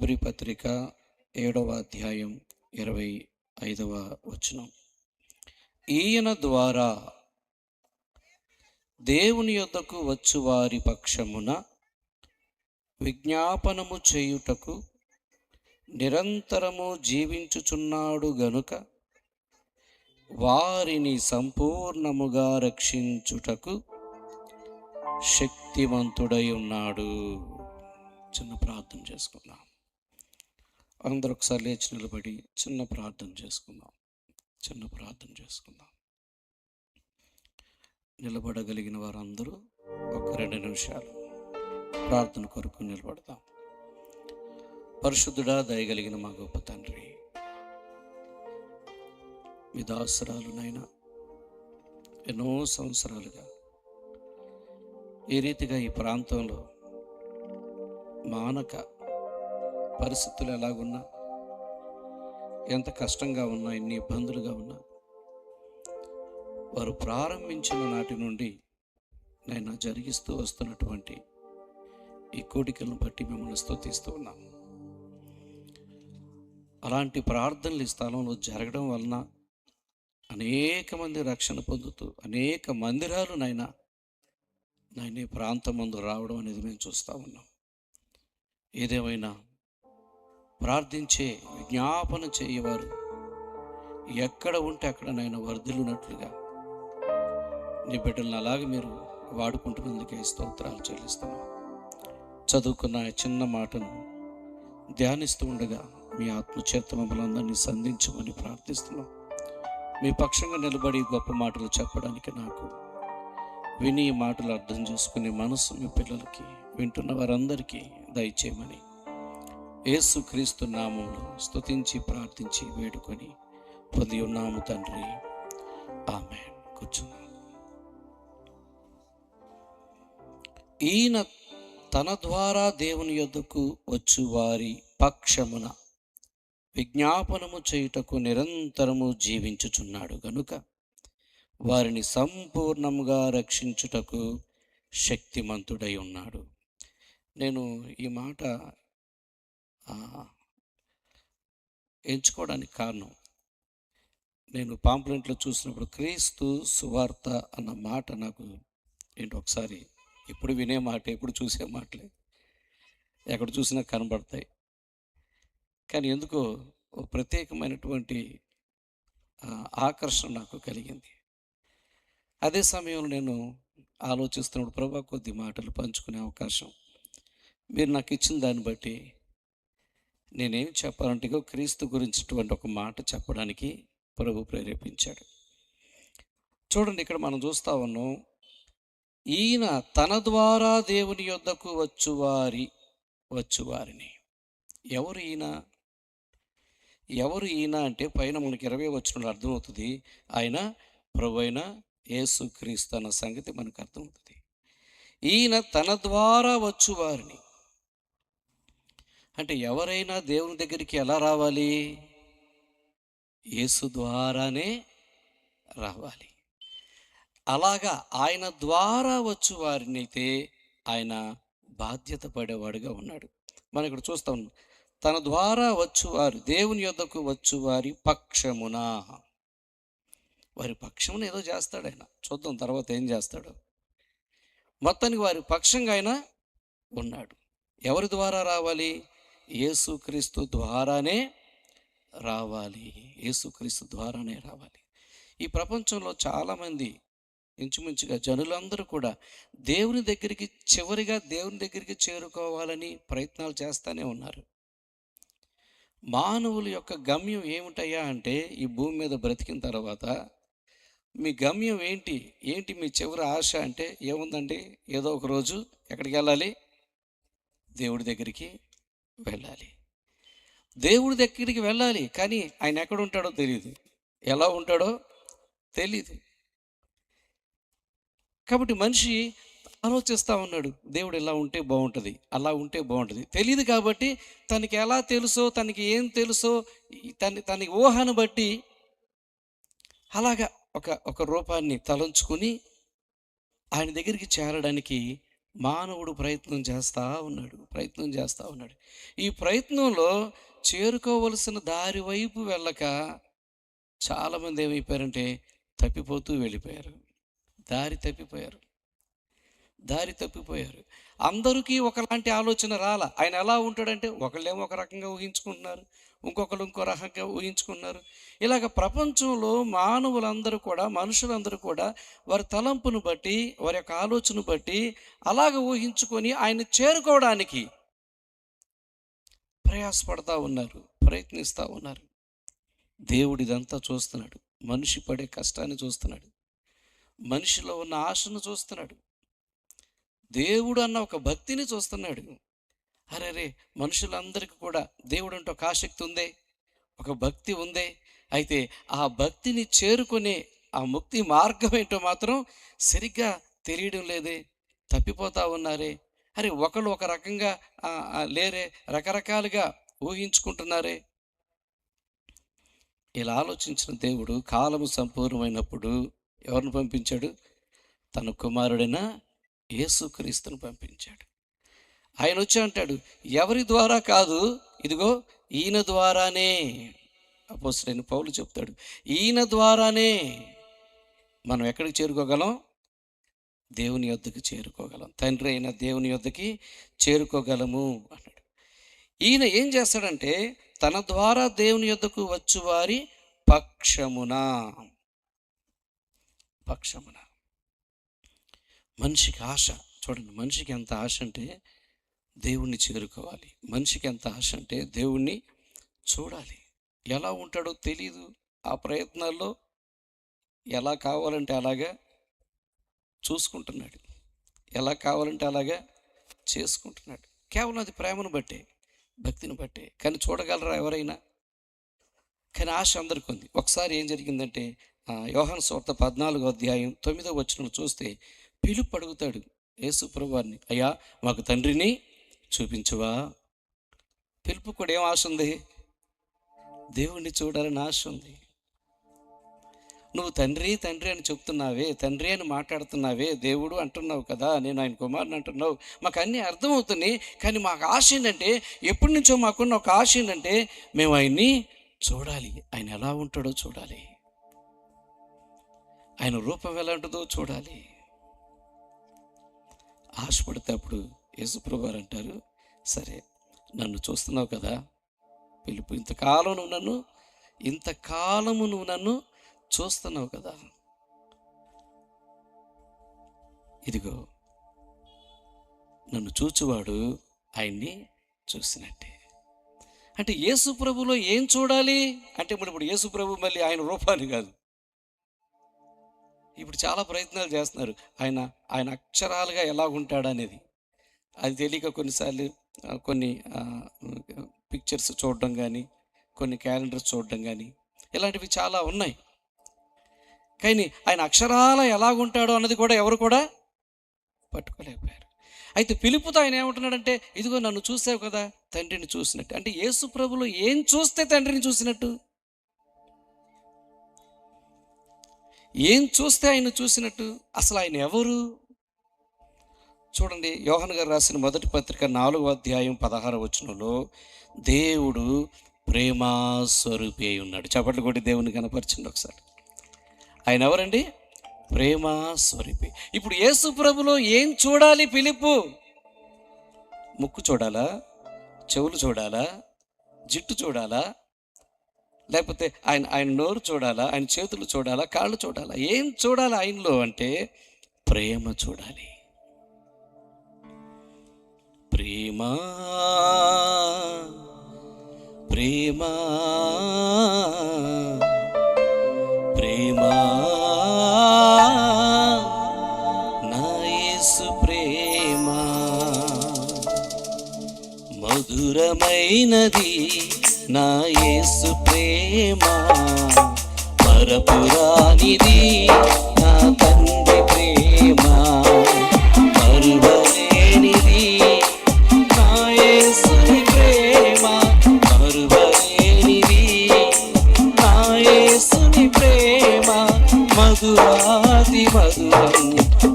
Hebrew పత్రిక 7వ అధ్యాయం 25వ వచనం. ఈయన ద్వారా దేవుని యొద్దకు వచ్చు వారి పక్షమున విజ్ఞాపనము చేయుటకు నిరంతరము జీవించుచున్నాడు గనుక వారిని సంపూర్ణముగా రక్షించుటకు శక్తివంతుడై ఉన్నాడు. చిన్న ప్రార్థన చేసుకుందాం. అందరూ ఒకసారి లేచి నిలబడి చిన్న ప్రార్థన చేసుకుందాం. నిలబడగలిగిన వారందరూ ఒక 2 నిమిషాలు ప్రార్థన కొరకు నిలబడదాం. పరిశుద్ధుడా, దయగలిగిన మా గొప్ప తండ్రి, మీ దాసరాలునైనా ఎన్నో సంవత్సరాలుగా ఈ రీతిగా ఈ ప్రాంతంలో మానక పరిస్థితులు ఎలాగున్నా, ఎంత కష్టంగా ఉన్నా, ఎన్ని ఇబ్బందులుగా ఉన్నా, వారు ప్రారంభించిన నాటి నుండి నేను జరిగిస్తూ వస్తున్నటువంటి ఈ కోడికలను బట్టి మిమ్మల్ని స్తుతిస్తూ ఉన్నాము. అలాంటి ప్రార్థనలు ఈ స్థలంలో జరగడం వలన అనేక మంది రక్షణ పొందుతూ అనేక మందిరాలు నాయన ఈ ప్రాంతం ముందు రావడం అనేది మేము చూస్తూ ఉన్నాం. ఏదేమైనా ప్రార్థించే విజ్ఞాపన చేయవారు ఎక్కడ ఉంటే అక్కడ నాయన వర్ధిల్లునట్లుగా నీ బిడ్డలను అలాగే మీరు వాడుకుంటున్నందుకే స్తోత్రాలు చెల్లిస్తున్నాం. చదువుకున్న చిన్న మాటను ధ్యానిస్తూ ఉండగా మీ ఆత్మచేత మమ్మల్ని అందరినీ సంధించమని ప్రార్థిస్తున్నాం. మీ పక్షంగా నిలబడి గొప్ప మాటలు చెప్పడానికి నాకు విని ఈ మాటలు అర్థం చేసుకునే మనసు మీ పిల్లలకి, వింటున్న వారందరికీ దయచేయమని యేసుక్రీస్తు నామములో స్తుతించి ప్రార్థించి వేడుకొని పొంది ఉన్నాము తండ్రి, ఆమేన్. కూర్చున్నాం. ఈయన తన ద్వారా దేవుని యొద్దకు వచ్చు వారి పక్షమున విజ్ఞాపనము చేయుటకు నిరంతరము జీవించుచున్నాడు గనుక వారిని సంపూర్ణముగా రక్షించుటకు శక్తిమంతుడై ఉన్నాడు. నేను ఈ మాట ఎంచుకోవడానికి కారణం, నేను పాంప్లెంట్లో చూసినప్పుడు క్రీస్తు సువార్త అన్న మాట నాకు ఏంటి ఒకసారి ఎప్పుడు వినే మాట, ఎప్పుడు చూసే మాటలే, ఎక్కడ చూసినా కనబడతాయి. కానీ ఎందుకో ఓ ప్రత్యేకమైనటువంటి ఆకర్షణ నాకు కలిగింది. అదే సమయంలో నేను ఆలోచిస్తున్నప్పుడు ప్రభా, కొద్ది మాటలు పంచుకునే అవకాశం మీరు నాకు ఇచ్చిన దాన్ని బట్టి నేనేం చెప్పాలంటే క్రీస్తు గురించినటువంటి ఒక మాట చెప్పడానికి ప్రభు ప్రేరేపించాడు. చూడండి, ఇక్కడ మనం చూస్తా ఉన్నాం, ఈయన తన ద్వారా దేవుని యొద్దకు వచ్చువారిని. ఎవరు ఈయన అంటే పైన మనకి 20వ వచనంలో అర్థమవుతుంది. ఆయన ప్రభు అయిన యేసుక్రీస్తు అన్న సంగతి మనకు అర్థమవుతుంది. ఈయన తన ద్వారా వచ్చువారిని అంటే ఎవరైనా దేవుని దగ్గరికి ఎలా రావాలి? యేసు ద్వారానే రావాలి. అలాగా ఆయన ద్వారా వచ్చు వారిని అయితే ఆయన బాధ్యత పడేవాడుగా ఉన్నాడు. మనం ఇక్కడ చూస్తాం, తన ద్వారా వచ్చువారు దేవుని యొద్దకు వచ్చువారి పక్షమున. వారి పక్షమున ఏదో చేస్తాడు ఆయన, చూద్దాం తర్వాత ఏం చేస్తాడు. మొత్తానికి వారి పక్షంగా ఆయన ఉన్నాడు. ఎవరి ద్వారా రావాలి? యేసుక్రీస్తు ద్వారానే రావాలి. యేసుక్రీస్తు ద్వారానే రావాలి. ఈ ప్రపంచంలో చాలామంది, ఇంచుమించుగా జనులందరూ కూడా చివరిగా దేవుని దగ్గరికి చేరుకోవాలని ప్రయత్నాలు చేస్తూనే ఉన్నారు. మానవుల యొక్క గమ్యం ఏమిటయ్యా అంటే, ఈ భూమి మీద బ్రతికిన తర్వాత మీ గమ్యం ఏంటి మీ చివరి ఆశ అంటే ఏముందండి? ఏదో ఒక రోజు ఎక్కడికి వెళ్ళాలి? దేవుడి దగ్గరికి వెళ్ళాలి. దేవుడి దగ్గరికి వెళ్ళాలి, కానీ ఆయన ఎక్కడ ఉంటాడో తెలియదు, ఎలా ఉంటాడో తెలీదు. కాబట్టి మనిషి ఆలోచిస్తూ ఉన్నాడు, దేవుడు ఇలా ఉంటే బాగుంటుంది, అలా ఉంటే బాగుంటుంది. తెలియదు కాబట్టి తనకి ఎలా తెలుసో, తనకి ఏం తెలుసో, తనకి ఊహను బట్టి అలాగా ఒక రూపాన్ని తలంచుకుని ఆయన దగ్గరికి చేరడానికి మానవుడు ప్రయత్నం చేస్తూ ఉన్నాడు. ఈ ప్రయత్నంలో చేరుకోవలసిన దారి వైపు వెళ్ళక చాలామంది ఏమైపోయారంటే తప్పిపోతూ వెళ్ళిపోయారు. దారి తప్పిపోయారు. అందరికీ ఒకలాంటి ఆలోచన రాల. ఆయన ఎలా ఉంటాడంటే ఒకళ్ళేమో ఒక రకంగా ఊహించుకుంటున్నారు, ఇంకొకరు ఇంకో రకంగా ఊహించుకున్నారు. ఇలాగ ప్రపంచంలో మనుషులందరూ కూడా వారి తలంపును బట్టి, వారి యొక్క ఆలోచన బట్టి అలాగ ఊహించుకొని ఆయన చేరుకోవడానికి ప్రయత్నిస్తూ ఉన్నారు. దేవుడు ఇదంతా చూస్తున్నాడు. మనిషి పడే కష్టాన్ని చూస్తున్నాడు. మనిషిలో ఉన్న ఆశను చూస్తున్నాడు. దేవుడు అన్న ఒక భక్తిని చూస్తున్నాడు. అరే మనుషులందరికీ కూడా దేవుడు అంటే ఒక ఆసక్తి ఉందే, ఒక భక్తి ఉందే. అయితే ఆ భక్తిని చేరుకునే ఆ ముక్తి మార్గం ఏంటో మాత్రం సరిగ్గా తెలియడం లేదే, తప్పిపోతూ ఉన్నారే. ఒకళ్ళు ఒక రకంగా లేరే, రకరకాలుగా ఊహించుకుంటున్నారే. ఇలా ఆలోచించిన దేవుడు కాలము సంపూర్ణమైనప్పుడు ఎవరిని పంపించాడు? తన కుమారుడైన యేసుక్రీస్తును పంపించాడు. ఆయన వచ్చి అంటాడు, ఎవరి ద్వారా కాదు, ఇదిగో ఈయన ద్వారానే. అపోస్తలుడైన పౌలు చెప్తాడు, ఈయన ద్వారానే మనం ఎక్కడికి చేరుకోగలం? దేవుని యొద్దకు చేరుకోగలం. తండ్రి అయిన దేవుని యొద్దకి చేరుకోగలము అన్నాడు. ఈయన ఏం చేస్తాడంటే తన ద్వారా దేవుని యొద్దకు వచ్చు వారి పక్షమున మనిషికి ఆశ. చూడండి, మనిషికి ఎంత ఆశ అంటే దేవుణ్ణి చేరుకోవాలి. మనిషికి ఎంత ఆశ అంటే దేవుణ్ణి చూడాలి. ఎలా ఉంటాడో తెలీదు. ఆ ప్రయత్నాల్లో ఎలా కావాలంటే అలాగా చూసుకుంటున్నాడు, ఎలా కావాలంటే అలాగా చేసుకుంటున్నాడు. కేవలం అది ప్రేమను బట్టే, భక్తిని బట్టే. కానీ చూడగలరా ఎవరైనా? కానీ ఆశ అందరికీ ఉంది. ఒకసారి ఏం జరిగిందంటే యోహాను సువార్త 14వ అధ్యాయం 9వ వచనం చూస్తే పిలుపు అడుగుతాడు యేసు ప్రభువారిని, అయ్యా మాకు తండ్రిని చూపించువా. పిలుపు కూడా ఏం ఆశ ఉంది? దేవుణ్ణి చూడాలని ఆశ ఉంది. నువ్వు తండ్రి తండ్రి అని చెప్తున్నావే, తండ్రి అని మాట్లాడుతున్నావే, దేవుడు అంటున్నావు కదా, నేను ఆయన కుమారుని అంటున్నావు, మాకు అన్నీ అర్థమవుతున్నాయి. కానీ మాకు ఆశ ఏంటంటే, ఎప్పటి నుంచో మాకున్న ఒక ఆశ ఏంటంటే మేము ఆయన్ని చూడాలి. ఆయన ఎలా ఉంటాడో చూడాలి, ఆయన రూపం ఎలా ఉంటుందో చూడాలి. ఆశపడితే అప్పుడు యేసుప్రభు వారు అంటారు, సరే నన్ను చూస్తున్నావు కదా, పిలుపు. ఇంతకాలము నువ్వు నన్ను చూస్తున్నావు కదా, ఇదిగో నన్ను చూచువాడు ఆయన్ని చూసినట్టే. అంటే యేసు ప్రభులో ఏం చూడాలి అంటే ఇప్పుడు యేసు ప్రభు మళ్ళీ ఆయన రూపాన్ని కాదు. ఇప్పుడు చాలా ప్రయత్నాలు చేస్తున్నారు ఆయన అక్షరాలుగా ఎలా ఉంటాడనేది. అది తెలియక కొన్నిసార్లు కొన్ని పిక్చర్స్ చూడడం కానీ, కొన్ని క్యాలెండర్స్ చూడడం కానీ, ఇలాంటివి చాలా ఉన్నాయి. కానీ ఆయన అక్షరాల ఎలాగుంటాడో అన్నది కూడా ఎవరు కూడా పట్టుకోలేకపోయారు. అయితే పిలుపుతో ఆయన ఏమంటున్నాడంటే, ఇదిగో నన్ను చూసావు కదా, తండ్రిని చూసినట్టు. అంటే యేసు ప్రభులో ఏం చూస్తే తండ్రిని చూసినట్టు? ఏం చూస్తే ఆయన చూసినట్టు? అసలు ఆయన ఎవరు? చూడండి, యోహాను గారు రాసిన మొదటి పత్రిక 4వ అధ్యాయం 16వ వచనంలో దేవుడు ప్రేమ స్వరూపి అయి ఉన్నాడు. చప్పట్లు కొట్టి దేవుని కనపరిచింది ఒకసారి. ఆయన ఎవరండి? ప్రేమ స్వరూపి. ఇప్పుడు యేసు ప్రభులో ఏం చూడాలి పిలుపు? ముక్కు చూడాలా? చెవులు చూడాలా? జిట్టు చూడాలా? లేకపోతే ఆయన నోరు చూడాలా? ఆయన చేతులు చూడాలా? కాళ్ళు చూడాలా? ఏం చూడాలి ఆయనలో అంటే ప్రేమ చూడాలి. ప్రేమ ప్రేమ ప్రేమ నా యేసు ప్రేమ మధురమైనది, నా యేసు ప్రేమ మరపురానిది, నా తండ్రి ప్రేమ మరువలేనిది, నా యేసుని ప్రేమ మరువలేనిది, నా యేసుని ప్రేమ మధురాతి మధురం,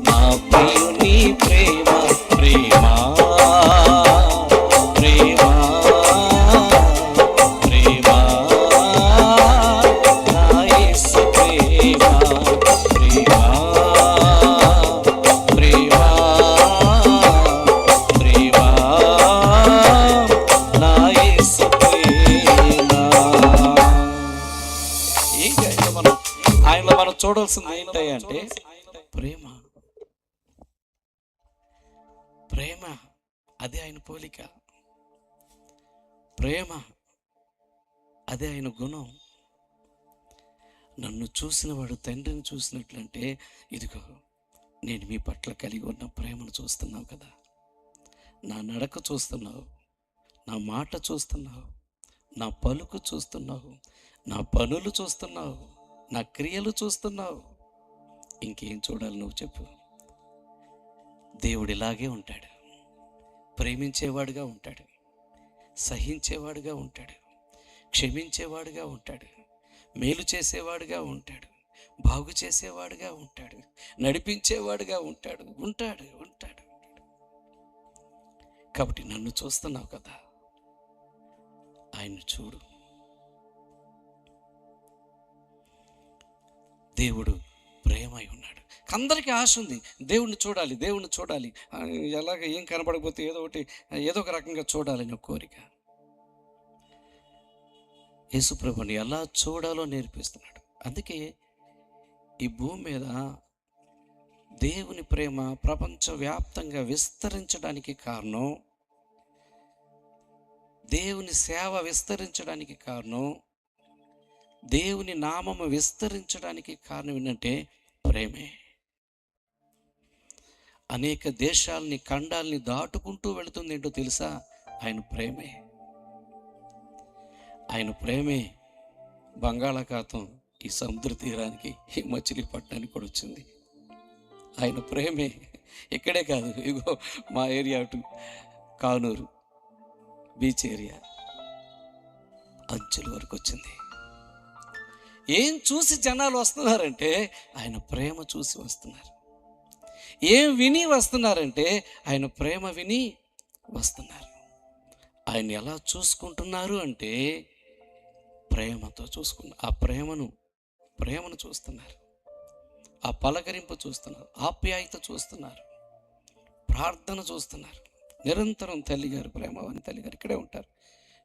నా ప్రియుని ప్రేమ చూడాల్సింది ఏంటంటే ప్రేమ. ప్రేమ అదే ఆయన పోలిక, ప్రేమ అదే ఆయన గుణం. నన్ను చూసిన వాడు తండ్రిని చూసినట్లంటే, ఇదిగో నేను మీ పట్ల కలిగి ఉన్న ప్రేమను చూస్తున్నావు కదా, నా నడక చూస్తున్నావు, నా మాట చూస్తున్నావు, నా పలుకు చూస్తున్నావు, నా పనులు చూస్తున్నావు, నా క్రియలు చూస్తున్నావు. ఇంకేం చూడాలి నువ్వు చెప్పు? దేవుడు ఇలాగే ఉంటాడు, ప్రేమించేవాడుగా ఉంటాడు, సహించేవాడుగా ఉంటాడు, క్షమించేవాడుగా ఉంటాడు, మేలు చేసేవాడుగా ఉంటాడు, బాగు చేసేవాడుగా ఉంటాడు, నడిపించేవాడుగా ఉంటాడు ఉంటాడు ఉంటాడు కాబట్టి నన్ను చూస్తున్నావు కదా, ఆయన్ని చూడు. దేవుడు ప్రేమై ఉన్నాడు. అందరికీ ఆశ ఉంది, దేవుణ్ణి చూడాలి, దేవుణ్ణి చూడాలి, ఎలాగ ఏం కనపడకపోతే ఏదో ఒక రకంగా చూడాలని ఒక కోరిక. యేసుప్రభుని ఎలా చూడాలో నేర్పిస్తున్నాడు. అందుకే ఈ భూమి మీద దేవుని ప్రేమ ప్రపంచవ్యాప్తంగా విస్తరించడానికి కారణం, దేవుని సేవ విస్తరించడానికి కారణం, దేవుని నామము విస్తరించడానికి కారణం ఏంటంటే ప్రేమే. అనేక దేశాలని, ఖండాలని దాటుకుంటూ వెళుతుంది ఏంటో తెలుసా? ఆయన ప్రేమే. ఆయన ప్రేమే బంగాళాఖాతం ఈ సముద్ర తీరానికి, ఈ మచిలీపట్నానికి కూడా వచ్చింది. ఆయన ప్రేమే ఇక్కడే కాదు, ఇగో మా ఏరియా అటు కానూరు బీచ్ ఏరియా అంచుల వరకు వచ్చింది. ఏం చూసి జనాలు వస్తున్నారంటే ఆయన ప్రేమ చూసి వస్తున్నారు. ఏం విని వస్తున్నారంటే ఆయన ప్రేమ విని వస్తున్నారు. ఆయన ఎలా చూసుకుంటున్నారు అంటే ప్రేమతో చూసుకున్నారు. ఆ ప్రేమను చూస్తున్నారు, ఆ పలకరింపు చూస్తున్నారు, ఆప్యాయత చూస్తున్నారు, ప్రార్థన చూస్తున్నారు. నిరంతరం తల్లిగారు, ప్రేమవాని తల్లిగారు ఇక్కడే ఉంటారు.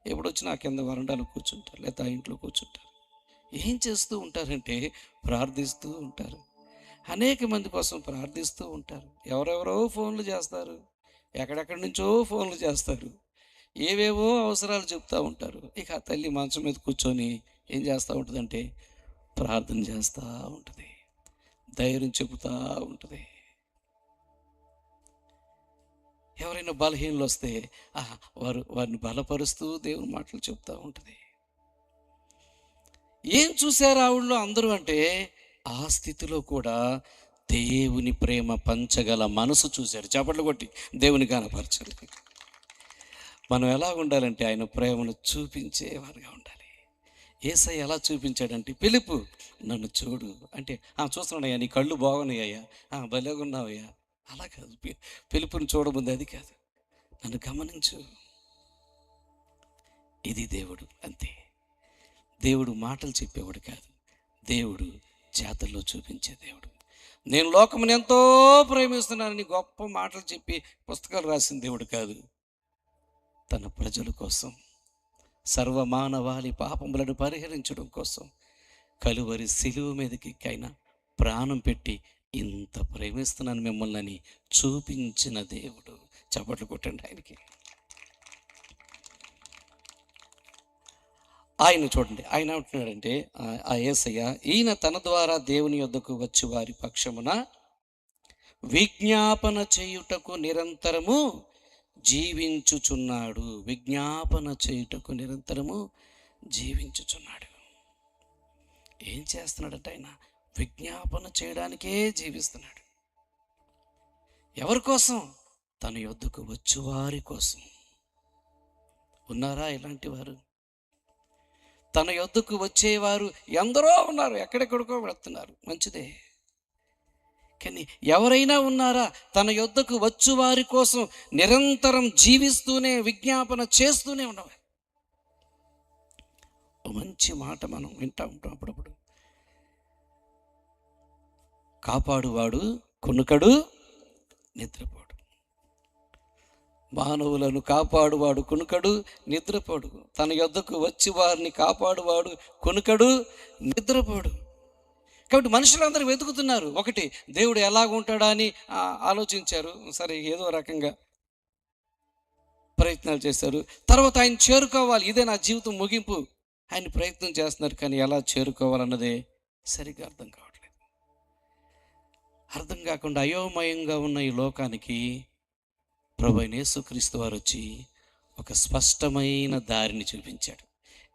ఎప్పుడు వచ్చినా కింద వరండాలో కూర్చుంటారు, లేదా ఇంట్లో కూర్చుంటారు. ఏం చేస్తూ ఉంటారంటే ప్రార్థిస్తూ ఉంటారు. అనేక మంది కోసం ప్రార్థిస్తూ ఉంటారు. ఎవరెవరో ఫోన్లు చేస్తారు, ఎక్కడెక్కడి నుంచో ఫోన్లు చేస్తారు, ఏవేవో అవసరాలు చెప్తూ ఉంటారు. ఇక ఆ తల్లి మంచం మీద కూర్చొని ఏం చేస్తూ ఉంటుందంటే ప్రార్థన చేస్తూ ఉంటుంది, ధైర్యం చెబుతూ ఉంటుంది. ఎవరైనా బలహీనలు వస్తే వారిని బలపరుస్తూ దేవుని మాటలు చెప్తూ ఉంటుంది. ఏం చూశారు ఆవిడలో అందరూ అంటే ఆ స్థితిలో కూడా దేవుని ప్రేమ పంచగల మనసు చూశారు. చప్పట్లు కొట్టి దేవుని కనపరచాలి. మనం ఎలా ఉండాలంటే ఆయన ప్రేమను చూపించేవారుగా ఉండాలి. యేసయ్య ఎలా చూపించాడంటే, పిలుపు నన్ను చూడు అంటే చూస్తున్నాడయ్యా, నీ కళ్ళు బాగున్నాయ్యా, భలేగా ఉన్నావయ్యా, అలా కాదు. పిలుపుని చూడముందు అది కాదు, నన్ను గమనించు. ఇది దేవుడు. అంతే. దేవుడు మాటలు చెప్పేవాడు కాదు, దేవుడు చేతల్లో చూపించే దేవుడు. నేను లోకమును ఎంతో ప్రేమిస్తున్నానని గొప్ప మాటలు చెప్పి పుస్తకాలు రాసిన దేవుడు కాదు. తన ప్రజల కోసం, సర్వమానవాళి పాపములను పరిహరించడం కోసం కలువరి సిలువ మీదకి ఆయన ప్రాణం పెట్టి ఇంత ప్రేమిస్తున్నాను మిమ్మల్ని అని చూపించిన దేవుడు. చప్పట్లు కొట్టండి ఆయనకి. ఆయన చూడండి, ఆయన ఏమంటున్నాడంటే ఆ యేసయ్య, ఈయన తన ద్వారా దేవుని యొద్దకు వచ్చి వారి పక్షమున విజ్ఞాపన చేయుటకు నిరంతరము జీవించుచున్నాడు. విజ్ఞాపన చేయుటకు నిరంతరము జీవించుచున్నాడు. ఏం చేస్తున్నాడంటే ఆయన విజ్ఞాపన చేయడానికే జీవిస్తున్నాడు. ఎవరి కోసం? తన యొద్దకు వచ్చి వారి కోసం. ఉన్నారా ఇలాంటి వారు? తన యొద్దకు వచ్చేవారు ఎందరో ఉన్నారు, ఎక్కడెక్కడికో వెళుతున్నారు, మంచిదే. కానీ ఎవరైనా ఉన్నారా తన యొద్దకు వచ్చు వారి కోసం నిరంతరం జీవిస్తూనే విజ్ఞాపన చేస్తూనే ఉన్నవారు? మంచి మాట మనం వింటూ ఉంటాం అప్పుడప్పుడు. కాపాడువాడు కునుకడు నిద్రపోడు. మానవులను కాపాడువాడు కునుకడు నిద్రపోడు. తన యొద్దకు వచ్చి వారిని కాపాడువాడు కునుకడు నిద్రపోడు. కాబట్టి మనుషులందరూ వెతుకుతున్నారు. ఒకటి, దేవుడు ఎలాగుంటాడా అని ఆలోచించారు. సరే, ఏదో రకంగా ప్రయత్నాలు చేశారు. తర్వాత ఆయన చేరుకోవాలి, ఇదే నా జీవితం ముగింపు, ఆయన ప్రయత్నం చేస్తున్నారు. కానీ ఎలా చేరుకోవాలన్నదే సరిగ్గా అర్థం కావట్లేదు. అర్థం కాకుండా అయోమయంగా ఉన్న ఈ లోకానికి ప్రభువైన యేసుక్రీస్తు వారు వచ్చి ఒక స్పష్టమైన దారిని చూపించాడు.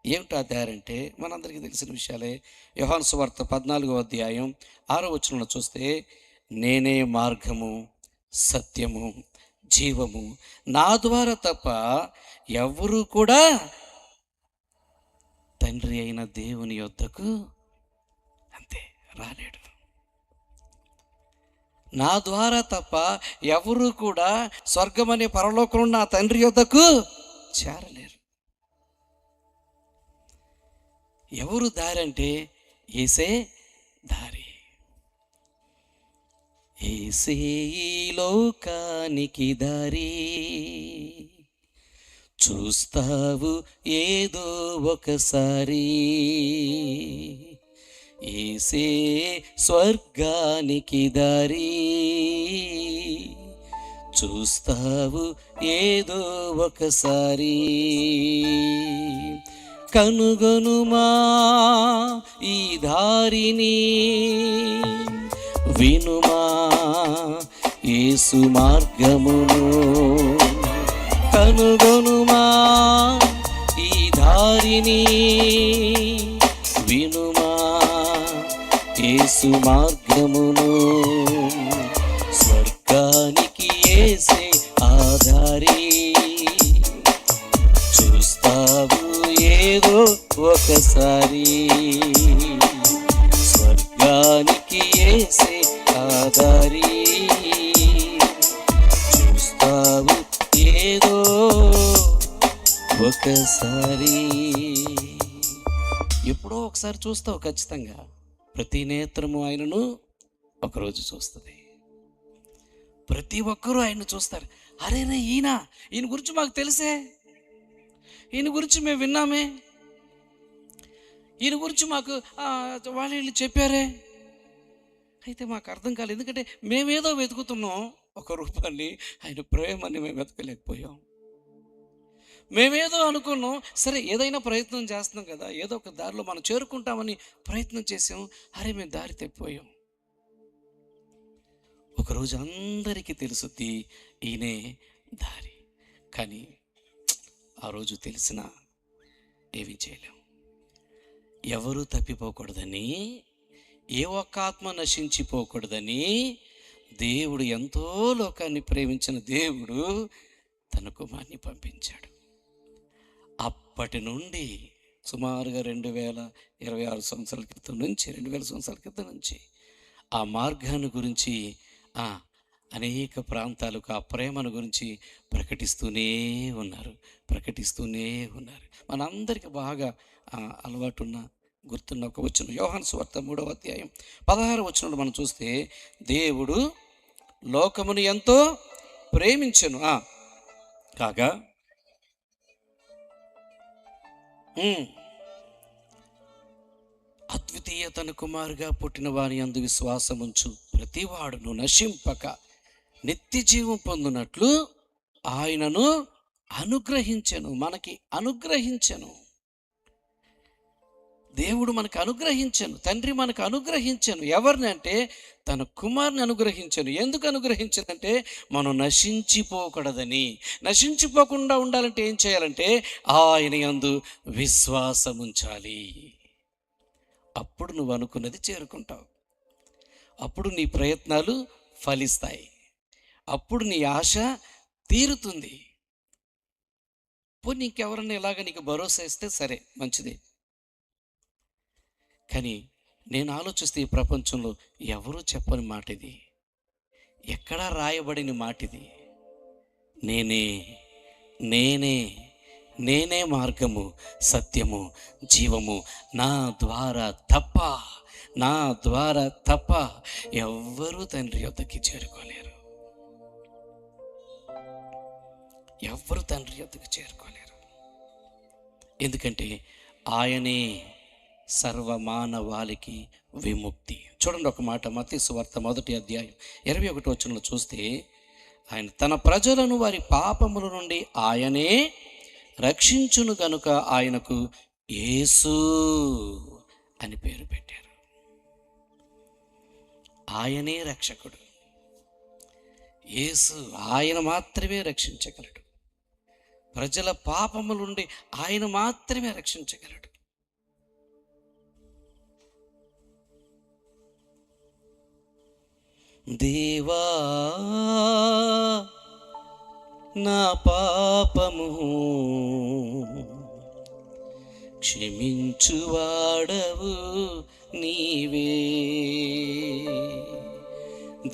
ఏమిటి ఆ దారి అంటే మనందరికీ తెలిసిన విషయాలే. యోహాను సువార్త 14వ అధ్యాయం 6వ వచనంలో చూస్తే, నేనే మార్గము, సత్యము, జీవము, నా ద్వారా తప్ప ఎవరు కూడా తండ్రి అయిన దేవుని యొద్దకు అంతే రాలేడు. నా ద్వారా తప్ప ఎవరు కూడా స్వర్గం అనే పరలోకంలో నా తండ్రి యొద్దకు చేరలేరు. ఎవరు దారి అంటే యేసే దారి. యేసే ఈ లోకానికి దారి, చూస్తావు ఏదో ఒకసారి. యేసే స్వర్గానికి దారి, చూస్తావు ఏదో ఒకసారి. కనుగొనుమా ఈ దారిని, వినుమా యేసు మార్గమును. కనుగొనుమా ఈ దారిని, వినుమా యేసు మార్గమును. స్వర్గానికి యేసే ఆధారి, చూస్తావు ఏదో ఒకసారి. స్వర్గానికి యేసే ఆధారి, చూస్తావు ఏదో ఒకసారి. ఎప్పుడో ఒకసారి చూస్తావు ఖచ్చితంగా. ప్రతి నేత్రము ఆయనను ఒకరోజు చూస్తుంది. ప్రతి ఒక్కరూ ఆయన చూస్తారు. అరే ఈయన గురించి మాకు తెలిసే, ఈయన గురించి మేము విన్నామే, ఈయన గురించి మాకు వాళ్ళు చెప్పారే, అయితే మాకు అర్థం కాలేదు. ఎందుకంటే మేమేదో వెతుకుతున్నాం ఒక రూపాన్ని, ఆయన ప్రేమని మేము వెతకలేకపోయాం. మేమేదో అనుకున్నాం, సరే ఏదైనా ప్రయత్నం చేస్తున్నాం కదా, ఏదో ఒక దారిలో మనం చేరుకుంటామని ప్రయత్నం చేసాం. అరే మేము దారి తప్పిపోయాం. ఒకరోజు అందరికీ తెలుసుద్ది ఈయనే దారి. కానీ ఆ రోజు తెలిసినా ఏమీ చేయలేం. ఎవరు తప్పిపోకూడదని, ఏ ఒక్క ఆత్మ నశించిపోకూడదని దేవుడు ఎంతో లోకాన్ని ప్రేమించిన దేవుడు తన కుమారుని పంపించాడు. అప్పటి నుండి సుమారుగా 2026 సంవత్సరాల క్రితం నుంచి 2000 సంవత్సరాల క్రితం నుంచి ఆ మార్గాన్ని గురించి అనేక ప్రాంతాలకు ఆ ప్రేమను గురించి ప్రకటిస్తూనే ఉన్నారు. మనందరికీ బాగా అలవాటున్న గుర్తున్న ఒక వచనం, యోహాను సువార్త 3వ అధ్యాయం 16వ వచనంలో మనం చూస్తే, దేవుడు లోకమును ఎంతో ప్రేమించెను కాగా అద్వితీయ తన కుమారుగా పుట్టిన వారి యందు విశ్వాసముంచు ప్రతివాడును నశింపక నిత్య జీవం పొందునట్లు ఆయనను అనుగ్రహించెను. మనకి అనుగ్రహించెను. దేవుడు మనకు అనుగ్రహించెను. తండ్రి మనకు అనుగ్రహించెను. ఎవరిని అంటే తన కుమారుని అనుగ్రహించెను. ఎందుకు అనుగ్రహించనంటే మనం నశించిపోకూడదని. నశించిపోకుండా ఉండాలంటే ఏం చేయాలంటే ఆయన యందు విశ్వాసం ఉంచాలి. అప్పుడు నువ్వు అనుకున్నది చేరుకుంటావు. అప్పుడు నీ ప్రయత్నాలు ఫలిస్తాయి. అప్పుడు నీ ఆశ తీరుతుంది. పోనీ ఇంకెవరన్నా ఇలాగ నీకు భరోసా ఇస్తే సరే, మంచిదే. కానీ నేను ఆలోచిస్తే ఈ ప్రపంచంలో ఎవరూ చెప్పని మాట ఇది, ఎక్కడా రాయబడిన మాట ఇది. నేనే మార్గము, సత్యము, జీవము, నా ద్వారా తప్ప ఎవ్వరూ తండ్రి యొద్దకి చేరుకోలేరు. ఎందుకంటే ఆయనే సర్వమానవాళికి విముక్తి. చూడండి ఒక మాట, మత్తయి సువార్త 1 అధ్యాయం 21 చూస్తే, ఆయన తన ప్రజలను వారి పాపముల నుండి ఆయనే రక్షించును గనుక ఆయనకు యేసు అని పేరు పెట్టారు. ఆయనే రక్షకుడు. యేసు, ఆయన మాత్రమే రక్షించగలడు. ప్రజల పాపముల నుండి ఆయన మాత్రమే రక్షించగలడు. దేవా నా పాపము క్షమించువాడవు నీవే.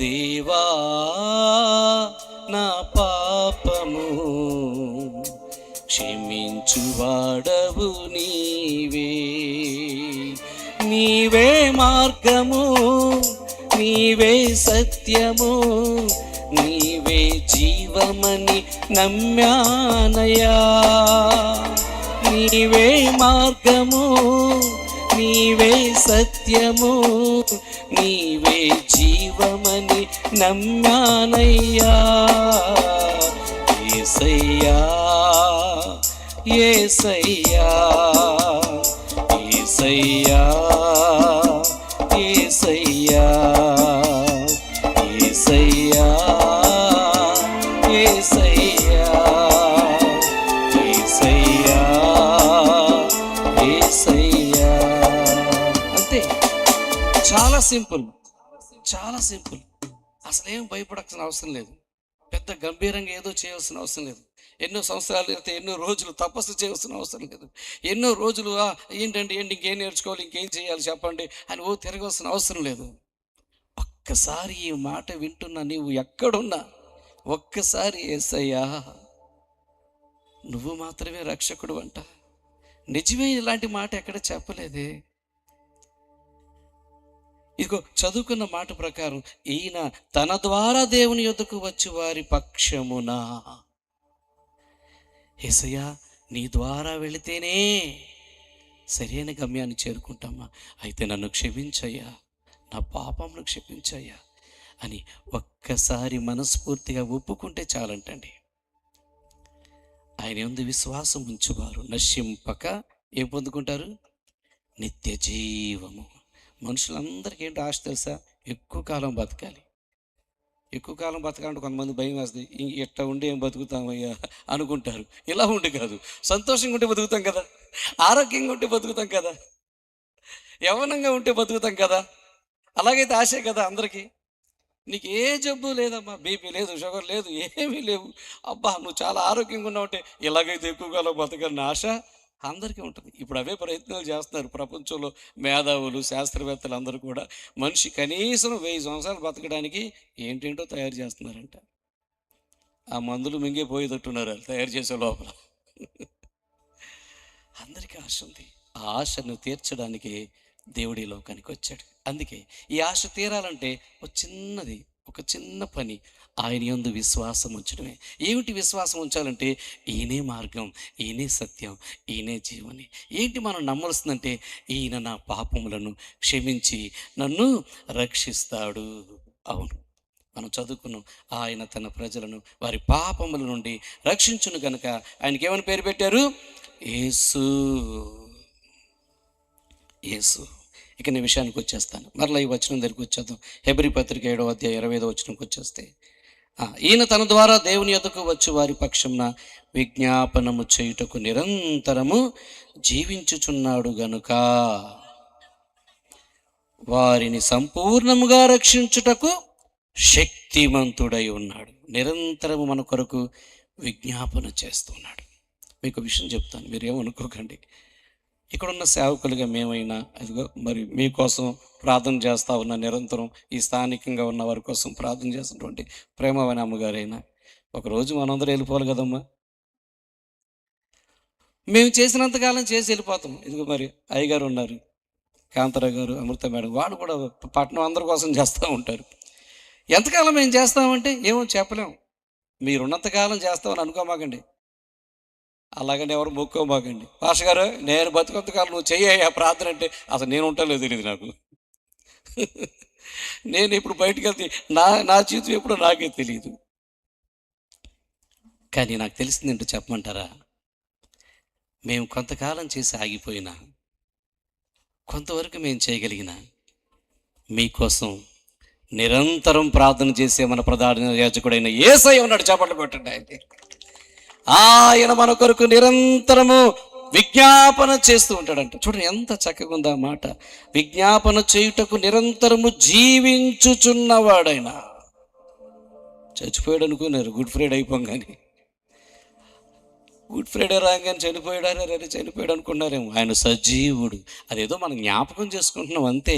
దేవా నా పాపము క్షమించువాడవు నీవే. నీవే మార్గము, నీవే సత్యము, నీవే జీవమని నమ్యానయా. నీవే మార్గము, నీవే సత్యము, నీవే జీవమని నమ్యానయ్యా. యేసయ్యా యేసయ్యా యేసయ్యా యేసయ్యా యేసయ్యా యేసయ్యా యేసయ్యా యేసయ్యా. అంతే, చాలా సింపుల్, చాలా సింపుల్. అసలేం భయపడాల్సిన అవసరం లేదు. పెద్ద గంభీరంగా ఏదో చేయాల్సిన అవసరం లేదు. ఎన్నో సంవత్సరాలు అయితే ఎన్నో రోజులు తపస్సు చేయాల్సిన అవసరం లేదు. ఎన్నో రోజులు ఏంటంటే ఇంకేం నేర్చుకోవాలి, ఇంకేం చేయాలి చెప్పండి అని తిరగాల్సిన అవసరం లేదు. ఒక్కసారి ఈ మాట వింటున్నా నీవు ఎక్కడున్నా, ఒక్కసారి యేసయ్యా నువ్వు మాత్రమే రక్షకుడు అంట. నిజమే, ఇలాంటి మాట ఎక్కడ చెప్పలేదే. ఇదిగో చదువుకున్న మాట ప్రకారం ఈయన తన ద్వారా దేవుని యొద్దకు వచ్చి వారి పక్షమున. యేసయ్యా నీ ద్వారా వెళితేనే సరైన గమ్యాన్ని చేరుకుంటామా, అయితే నన్ను క్షమించయ్యా, నా పాపమును క్షమించయ్యా అని ఒక్కసారి మనస్ఫూర్తిగా ఒప్పుకుంటే చాలంటండి. ఆయన యందు విశ్వాసం ఉంచువారు నశింపక ఏం పొందుకుంటారు? నిత్య జీవము. మనుషులందరికీ ఏంటో ఆశ తెలుసా? ఎక్కువ కాలం బతకాలి. ఎక్కువ కాలం బతకాలంటే కొంతమంది భయం వేస్తుంది. ఇట్లా ఉండి ఏం బతుకుతామయ్యా అనుకుంటారు. ఇలా ఉండి కాదు, సంతోషంగా ఉంటే బతుకుతాం కదా, ఆరోగ్యంగా ఉంటే బతుకుతాం కదా, యవ్వనంగా ఉంటే బతుకుతాం కదా. అలాగైతే ఆశే కదా అందరికీ. నీకు ఏ జబ్బు లేదమ్మా, బీపీ లేదు, షుగర్ లేదు, ఏమీ లేవు, అబ్బా నువ్వు చాలా ఆరోగ్యంగా ఉన్నావు అంటే ఇలాగైతే ఎక్కువ కాలం బతకాలని ఆశ అందరికీ ఉంటుంది. ఇప్పుడు అవే ప్రయత్నాలు చేస్తున్నారు ప్రపంచంలో మేధావులు, శాస్త్రవేత్తలు అందరూ కూడా. మనిషి కనీసం 1000 సంవత్సరాలు బతకడానికి ఏంటేంటో తయారు చేస్తున్నారంట. ఆ మందులు మింగే పోయేటట్టున్నారు వాళ్ళు తయారు చేసే లోపల. అందరికీ ఆశ ఉంది. ఆ ఆశను తీర్చడానికి దేవుడి లోకానికి వచ్చాడు. అందుకే ఈ ఆశ తీరాలంటే ఒక చిన్న పని, ఆయన యందు విశ్వాసం ఉంచడమే. ఏమిటి విశ్వాసం ఉంచాలంటే ఈయనే మార్గం, ఈయనే సత్యం, ఈయనే జీవని. ఏంటి మనం నమ్మవలసిందంటే ఈయన నా పాపములను క్షమించి నన్ను రక్షిస్తాడు. అవును, మనం చదువుకున్నాం, ఆయన తన ప్రజలను వారి పాపముల నుండి రక్షించును గనుక ఆయనకి ఏమని పేరు పెట్టారు? యేసు. యేసు. ఇక నీ విషయానికి వచ్చేస్తాను. మరలా ఈ వచనం దగ్గరికి వచ్చేద్దాం. హెబ్రీ పత్రిక 7వ అధ్యాయం 25వ వచనంకి వచ్చేస్తే, ఈయన తన ద్వారా దేవుని యొద్దకు వచ్చి వారి పక్షంన విజ్ఞాపనము చేయుటకు నిరంతరము జీవించుచున్నాడు గనుక వారిని సంపూర్ణముగా రక్షించుటకు శక్తిమంతుడై ఉన్నాడు. నిరంతరము మన కొరకు విజ్ఞాపన చేస్తున్నాడు. మీకు విషయం చెప్తాను, మీరేమనుకోకండి. ఇక్కడున్న సేవకులుగా మేమైనా అదిగో మరి మీకోసం ప్రార్థన చేస్తూ ఉన్న, నిరంతరం ఈ స్థానికంగా ఉన్న వారి కోసం ప్రార్థన చేస్తున్నటువంటి ప్రేమవని అమ్మగారైనా ఒకరోజు మనందరూ వెళ్ళిపోవాలి కదమ్మా. మేము చేసినంతకాలం చేసి వెళ్ళిపోతాం. ఇదిగో మరి అయ్యగారు ఉన్నారు, కాంతారావు గారు, అమృత మేడం, వాళ్ళు కూడా పట్టణం అందరి కోసం చేస్తూ ఉంటారు. ఎంతకాలం మేము చేస్తామంటే ఏమో చెప్పలేము. మీరున్నంతకాలం చేస్తామని అనుకోమాకండి. అలాగని ఎవరు మొక్కోమాకండి. పాస్టర్ గారు నేను బతుకంత కాలం నువ్వు చెయ్యి ప్రార్థన అంటే అసలు నేను ఉంటానో తెలియదు నాకు. నేను ఇప్పుడు బయటకు వెళ్తే నా నా జీవితం ఎప్పుడో నాకే తెలియదు. కానీ నాకు తెలిసిందేంటో చెప్పమంటారా? మేము కొంతకాలం చేసి ఆగిపోయినా, కొంతవరకు మేము చేయగలిగిన మీకోసం నిరంతరం ప్రార్థన చేసే మన ప్రధాన యాజకుడైన యేసయ్య ఉన్నాడు. చప్పట్లు కొట్టండి ఆయనకి. ఆయన మన కొరకు నిరంతరము విజ్ఞాపన చేస్తూ ఉంటాడంట. చూడండి ఎంత చక్కగా ఉందా మాట. విజ్ఞాపన చేయుటకు నిరంతరము జీవించుచున్నవాడైనా. చచ్చిపోయాడు అనుకున్నారు గుడ్ ఫ్రైడే అయిపోగానే. గుడ్ ఫ్రైడే రాగానే చనిపోయాడు అనుకున్నారేమో. ఆయన సజీవుడు. అదేదో మనం జ్ఞాపకం చేసుకుంటున్నాం అంతే.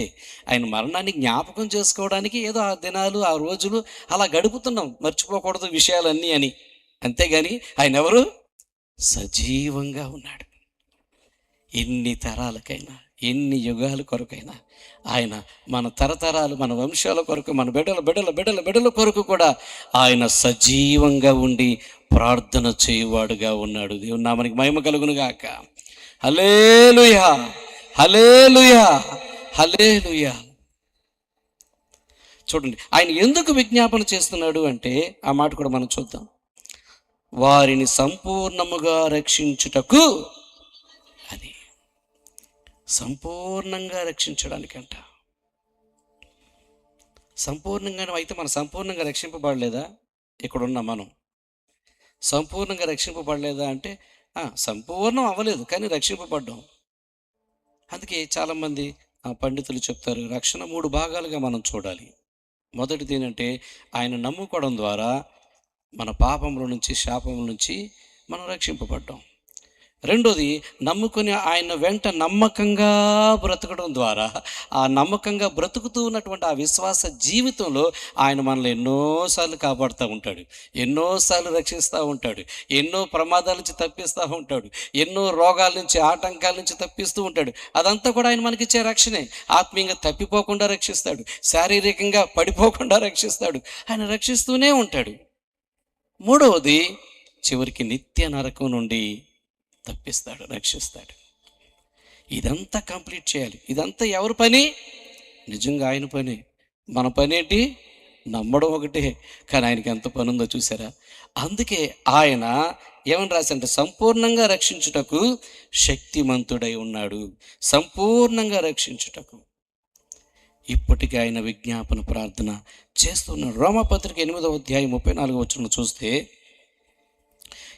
ఆయన మరణాన్ని జ్ఞాపకం చేసుకోవడానికి ఏదో ఆ దినాలు ఆ రోజులు అలా గడుపుతున్నాం, మర్చిపోకూడదు విషయాలన్నీ అని. అంతేగాని ఆయన ఎవరు? సజీవంగా ఉన్నాడు. ఎన్ని తరాలకైనా, ఎన్ని యుగాల కొరకైనా ఆయన మన తరతరాలు, మన వంశాల కొరకు, మన బిడ్డల కొరకు కూడా ఆయన సజీవంగా ఉండి ప్రార్థన చేయువాడుగా ఉన్నాడు. దేవుని నామానికి మహిమ కలుగును గాక. హల్లెలూయా, హల్లెలూయా, హల్లెలూయా. చూడండి ఆయన ఎందుకు విజ్ఞాపన చేస్తున్నాడు అంటే ఆ మాట కూడా మనం చూద్దాం. వారిని సంపూర్ణముగా రక్షించుటకు, అది సంపూర్ణంగా రక్షించడానికంట. సంపూర్ణంగా అయితే మనం సంపూర్ణంగా రక్షింపబడలేదా? ఇక్కడున్న మనం సంపూర్ణంగా రక్షింపబడలేదా అంటే సంపూర్ణం అవ్వలేదు, కానీ రక్షింపబడ్డాం. అందుకే చాలామంది పండితులు చెప్తారు, రక్షణ 3 భాగాలుగా మనం చూడాలి. మొదటిది ఏంటంటే ఆయన నమ్ముకోవడం ద్వారా మన పాపముల నుంచి, శాపముల నుంచి మనం రక్షింపబడ్డాం. రెండోది నమ్ముకొని ఆయన వెంట నమ్మకంగా బ్రతకడం ద్వారా, ఆ నమ్మకంగా బ్రతుకుతూ ఉన్నటువంటి ఆ విశ్వాస జీవితంలో ఆయన మనల్ని ఎన్నోసార్లు కాపాడుతూ ఉంటాడు, ఎన్నోసార్లు రక్షిస్తూ ఉంటాడు, ఎన్నో ప్రమాదాల నుంచి తప్పిస్తూ ఉంటాడు, ఎన్నో రోగాల నుంచి, ఆటంకాల నుంచి తప్పిస్తూ ఉంటాడు. అదంతా కూడా ఆయన మనకిచ్చే రక్షణే. ఆత్మీయంగా తప్పిపోకుండా రక్షిస్తాడు, శారీరకంగా పడిపోకుండా రక్షిస్తాడు, ఆయన రక్షిస్తూనే ఉంటాడు. మూడవది చివరికి నిత్య నరకం నుండి తప్పిస్తాడు, రక్షిస్తాడు. ఇదంతా కంప్లీట్ చేయాలి. ఇదంతా ఎవరి పని? నిజంగా ఆయన పని. మన పని ఏంటి? నమ్మడం ఒకటే, కానీ ఆయనకి ఎంత పని ఉందో చూసారా? అందుకే ఆయన ఏమని రాశారంటే సంపూర్ణంగా రక్షించుటకు శక్తిమంతుడై ఉన్నాడు. సంపూర్ణంగా రక్షించుటకు ఇప్పటికీ ఆయన విజ్ఞాపన ప్రార్థన చేస్తున్నాడు. రోమాపత్రిక 8వ అధ్యాయం 34వ వచనం చూస్తే,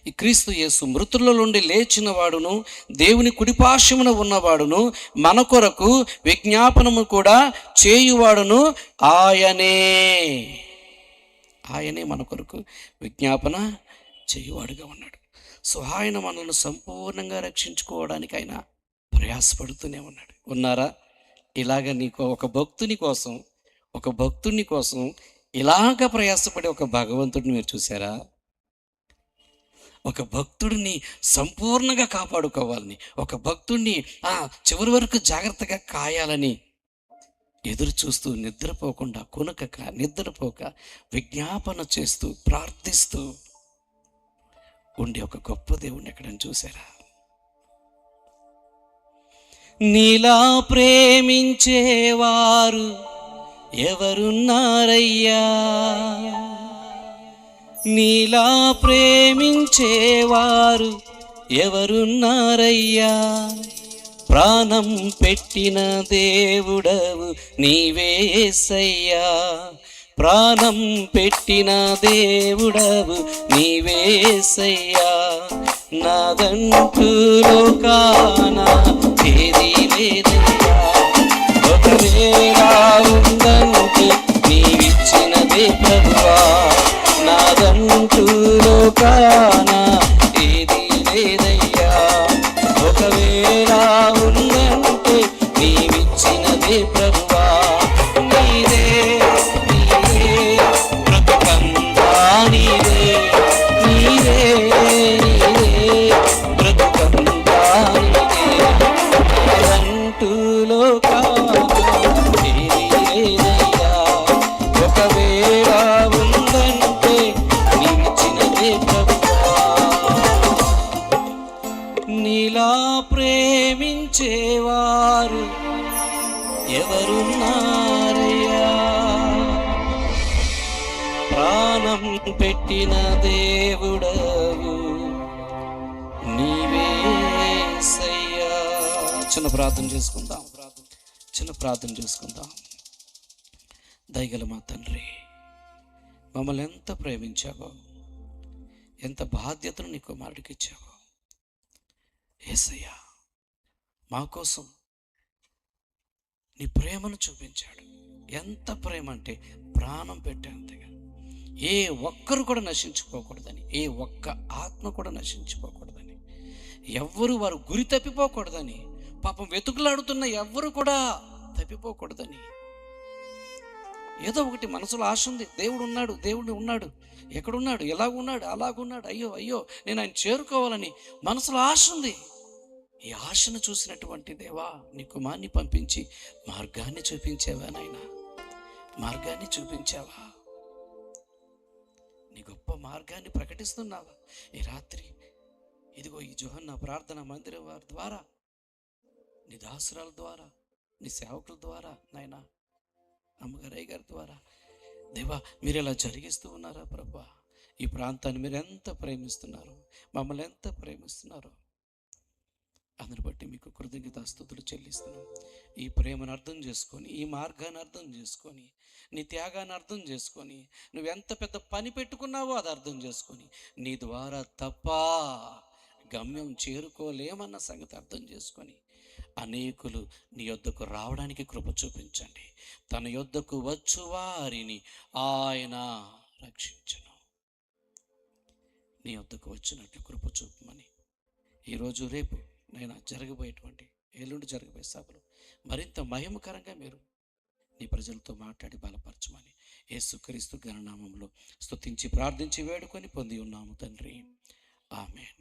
ఈ క్రీస్తు యేసు మృతుల నుండి లేచిన వాడును, దేవుని కుడిపార్శ్వమున ఉన్నవాడును, మన కొరకు విజ్ఞాపనము కూడా చేయువాడును ఆయనే. ఆయనే మన కొరకు విజ్ఞాపన చేయువాడుగా ఉన్నాడు. సో ఆయన మనల్ని సంపూర్ణంగా రక్షించుకోవడానికి ఆయన ప్రయాసపడుతూనే ఉన్నాడు. ఉన్నారా? ఇలాగ నీకు ఒక భక్తుని కోసం ఇలాగ ప్రయాసపడే ఒక భగవంతుడిని మీరు చూసారా? ఒక భక్తుడిని సంపూర్ణంగా కాపాడుకోవాలని, ఒక భక్తుడిని చివరి వరకు జాగ్రత్తగా కాయాలని ఎదురు చూస్తూ, నిద్రపోకుండా, నిద్రపోక విజ్ఞాపన చేస్తూ, ప్రార్థిస్తూ ఉండే ఒక గొప్ప దేవుణ్ణి ఎక్కడని చూసారా? నీలా ప్రేమించేవారు ఎవరున్నారయ్యా? నీలా ప్రేమించేవారు ఎవరున్నారయ్యా? ప్రాణం పెట్టిన దేవుడవు నీవే యేసయ్యా. ప్రాణం పెట్టిన దేవుడవు నీవే యేసయ్యా. నాదంటూ లోకాన ఏదీ లేదయ్యా. ఒకవేళ ఉందంటే నీవిచ్చినదే ప్రభువా. నాదంటూ లోకాన ఏదీ లేదయ్యా. ఒకవేళ ఉందంటే నీవిచ్చినదే ప్రభువా. నీదే నీదే బ్రతుకంతా నీదే, నీదే నీదే బ్రతుకంతా నీదే. నాదంటూ లోకాన ఏదీ లేదయ్యా. ఒకవేళ ఉందంటే నీవిచ్చినదే ప్రభువా. ప్రేమించేవారు ఎవరున్నారయ్యా? ప్రాణం పెట్టిన దేవుడవు నీవేసయ్యా. చిన్న ప్రార్థన చేసుకుందాం. దయగల మా తండ్రి, మమ్మల్ని ఎంత ప్రేమించావో, ఎంత బాధ్యతను నీ కుమారుడికి ఇచ్చావో యేసయ్యా. మా కోసం నీ ప్రేమను చూపించాడు. ఎంత ప్రేమ అంటే ప్రాణం పెట్టేంతగా. ఏ ఒక్కరు కూడా నశించుకోకూడదని, ఏ ఒక్క ఆత్మ కూడా నశించుకోకూడదని, ఎవ్వరు వారు గురి తప్పిపోకూడదని, పాపం వెతుకులాడుతున్న ఎవ్వరు కూడా తప్పిపోకూడదని. ఏదో ఒకటి మనసులో ఆశ ఉంది. దేవుడు ఉన్నాడు, ఎక్కడున్నాడు, ఎలాగున్నాడు, అలాగున్నాడు, అయ్యో నేను ఆయన చేరుకోవాలని మనసులో ఆశ ఉంది. ఈ ఆశను చూసినటువంటి దేవా, నీ కుమారుని పంపించి మార్గాన్ని చూపించావా నాయనా? మార్గాన్ని చూపించావా? నీ గొప్ప మార్గాన్ని ప్రకటిస్తున్నావా ఈ రాత్రి? ఇదిగో ఈ యోహన్న ప్రార్థన మందిరం వారి ద్వారా, నీ దాసురాల ద్వారా, నీ సేవకుల ద్వారా నాయనా, అమ్మగారయ్య గారి ద్వారా దేవా, మీరు ఇలా జరిగిస్తూ ఉన్నారా ప్రభా? ఈ ప్రాంతాన్ని మీరు ఎంత ప్రేమిస్తున్నారు, మమ్మల్ని ఎంత ప్రేమిస్తున్నారు, అందుని బట్టి మీకు కృతజ్ఞతాస్తుతులు చెల్లిస్తున్నాం. ఈ ప్రేమను అర్థం చేసుకొని, ఈ మార్గాన్ని అర్థం చేసుకొని, నీ త్యాగాన్ని అర్థం చేసుకొని, నువ్వెంత పెద్ద పని పెట్టుకున్నావో అది అర్థం చేసుకొని, నీ ద్వారా తప్ప గమ్యం చేరుకోలేమన్న సంగతి అర్థం చేసుకొని, అనేకులు నీ యొద్దకు రావడానికి కృప చూపించండి. తన యొద్దకు వచ్చు వారిని ఆయన రక్షించును. నీ యొద్దకు వచ్చినట్లు కృప చూపమని ఈరోజు రేపు నేను జరగబోయేటువంటి ఎల్లుండి జరగబోయే సభలు మరింత మహిమకరంగా మీరు నీ ప్రజలతో మాట్లాడి బలపరచమని యేసుక్రీస్తు ఘననామంలో స్తుతించి ప్రార్థించి వేడుకొని పొంది ఉన్నాము తండ్రి. ఆమేన్.